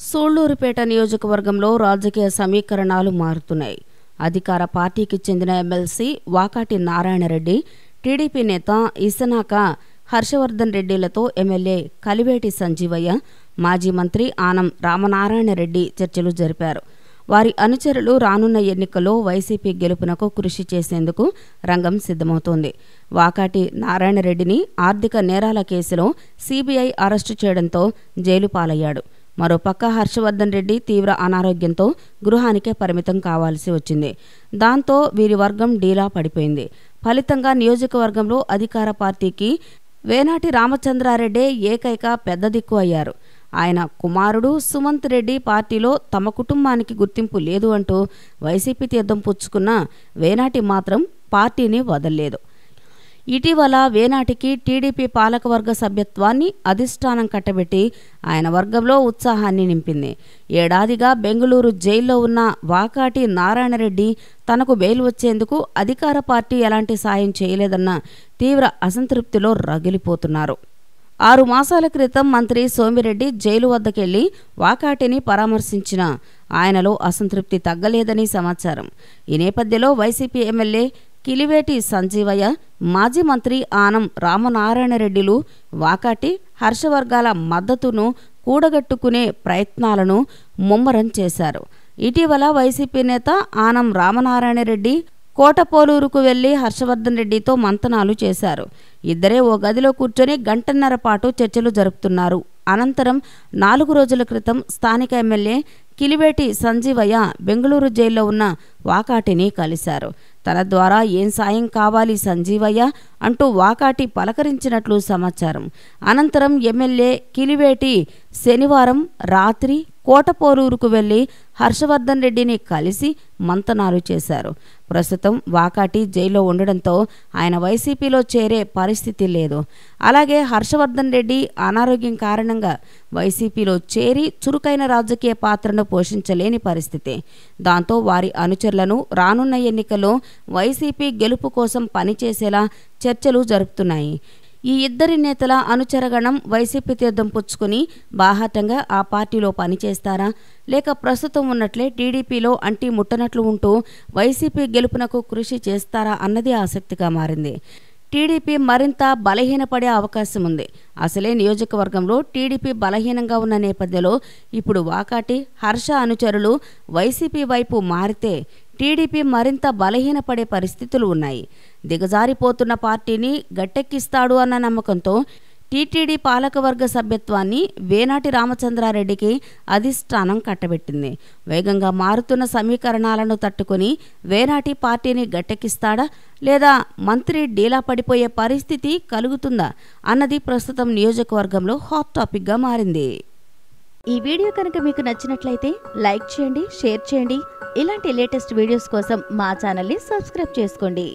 సూళ్లూరుపేట నియోజకవర్గంలో రాజకీయ సమీకరణాలు మారుతున్నాయి. అధికార పార్టీకి చెందిన ఎమ్మెల్సీ వాకాటి నారాయణరెడ్డి, టీడీపీ నేత ఇసనాక హర్షవర్ధన్ రెడ్డిలతో ఎమ్మెల్యే కలివేటి సంజీవయ్య, మాజీ మంత్రి ఆనం రామనారాయణరెడ్డి చర్చలు జరిపారు. వారి అనుచరులు రానున్న ఎన్నికల్లో వైసీపీ గెలుపునకు కృషి చేసేందుకు రంగం సిద్ధమవుతోంది. వాకాటి నారాయణరెడ్డిని ఆర్థిక నేరాల కేసులో సీబీఐ అరెస్టు చేయడంతో జైలు పాలయ్యాడు. మరోపక్క హర్షవర్ధన్ రెడ్డి తీవ్ర అనారోగ్యంతో గృహానికే పరిమితం కావాల్సి వచ్చింది. దాంతో వీరి వర్గం డీలా పడిపోయింది. ఫలితంగా నియోజకవర్గంలో అధికార పార్టీకి వేనాటి రామచంద్రారెడ్డే ఏకైక పెద్ద దిక్కు అయ్యారు. ఆయన కుమారుడు సుమంత్ రెడ్డి పార్టీలో తమ కుటుంబానికి గుర్తింపు లేదు అంటూ వైసీపీ తీర్థం పుచ్చుకున్న వేనాటి మాత్రం పార్టీని వదల్లేదు. ఇటీవల వేనాటికి టీడీపీ పాలకవర్గ సభ్యత్వాన్ని అధిష్టానం కట్టబెట్టి ఆయన వర్గంలో ఉత్సాహాన్ని నింపింది. ఏడాదిగా బెంగళూరు జైల్లో ఉన్న వాకాటి నారాయణరెడ్డి తనకు బెయిల్ వచ్చేందుకు అధికార పార్టీ ఎలాంటి సాయం చేయలేదన్న తీవ్ర అసంతృప్తిలో రగిలిపోతున్నారు. 6 మాసాల క్రితం మంత్రి సోమిరెడ్డి జైలు వద్దకెళ్లి వాకాటిని పరామర్శించిన ఆయనలో అసంతృప్తి తగ్గలేదని సమాచారం. ఈ నేపథ్యంలో వైసీపీ ఎమ్మెల్యే కిలివేటి సంజీవయ్య, మాజీ మంత్రి ఆనం రామనారాయణరెడ్డిలు వాకాటి హర్షవర్గాల మద్దతును కూడగట్టుకునే ప్రయత్నాలను ముమ్మరం చేశారు. ఇటీవల వైసీపీ నేత ఆనం రామనారాయణరెడ్డి కోటపోలూరుకు వెళ్లి హర్షవర్ధన్ రెడ్డితో మంతనాలు చేశారు. ఇద్దరే ఓ గదిలో కూర్చొని గంటన్నర పాటు చర్చలు జరుపుతున్నారు. అనంతరం 4 రోజుల క్రితం స్థానిక ఎమ్మెల్యే కిలివేటి సంజీవయ్య బెంగళూరు జైల్లో ఉన్న వాకాటిని కలిశారు. తన ద్వారా ఏం సాయం కావాలి సంజీవయ్య అంటూ వాకాటి పలకరించినట్లు సమాచారం. అనంతరం ఎమ్మెల్యే కిలివేటి శనివారం రాత్రి కోటపోలూరుకు వెళ్లి హర్షవర్ధన్ రెడ్డిని కలిసి మంతనాలు చేశారు. ప్రస్తుతం వాకాటి జైల్లో ఉండడంతో ఆయన వైసీపీలో చేరే పరిస్థితి లేదు. అలాగే హర్షవర్ధన్ రెడ్డి అనారోగ్యం కారణంగా వైసీపీలో చేరి చురుకైన రాజకీయ పాత్రను పోషించలేని పరిస్థితి. దాంతో వారి అనుచరులను రానున్న ఎన్నికల్లో వైసీపీ గెలుపు కోసం పనిచేసేలా చర్చలు జరుపుతున్నాయి. ఈ ఇద్దరి నేతల అనుచరగణం వైసీపీ తీర్థం పుచ్చుకుని బాహాటంగా ఆ పార్టీలో పనిచేస్తారా, లేక ప్రస్తుతం ఉన్నట్లే టీడీపీలో అంటి ముట్టనట్లు ఉంటూ వైసీపీ గెలుపునకు కృషి చేస్తారా అన్నది ఆసక్తిగా మారింది. టీడీపీ మరింత బలహీనపడే అవకాశం ఉంది. అసలే నియోజకవర్గంలో టీడీపీ బలహీనంగా ఉన్న నేపథ్యంలో ఇప్పుడు వాకాటి హర్ష అనుచరులు వైసీపీ వైపు మారితే టీడీపీ మరింత బలహీనపడే పరిస్థితులు ఉన్నాయి. దిగజారిపోతున్న పార్టీని గట్టెక్కిస్తాడు అన్న నమ్మకంతో టీటీడీ పాలకవర్గ సభ్యత్వాన్ని వేనాటి రామచంద్రారెడ్డికి అధిష్టానం కట్టబెట్టింది. వేగంగా మారుతున్న సమీకరణాలను తట్టుకుని వేనాటి పార్టీని గట్టెక్కిస్తాడా, లేదా మంత్రి డీలా పడిపోయే పరిస్థితి కలుగుతుందా అన్నది ప్రస్తుతం నియోజకవర్గంలో హాట్ టాపిక్గా మారింది. ఈ వీడియో కనుక మీకు నచ్చినట్లయితే లైక్ చేయండి, షేర్ చేయండి. ఇలాంటి లేటెస్ట్ వీడియోస్ కోసం మా ఛానల్ని సబ్స్క్రైబ్ చేసుకోండి.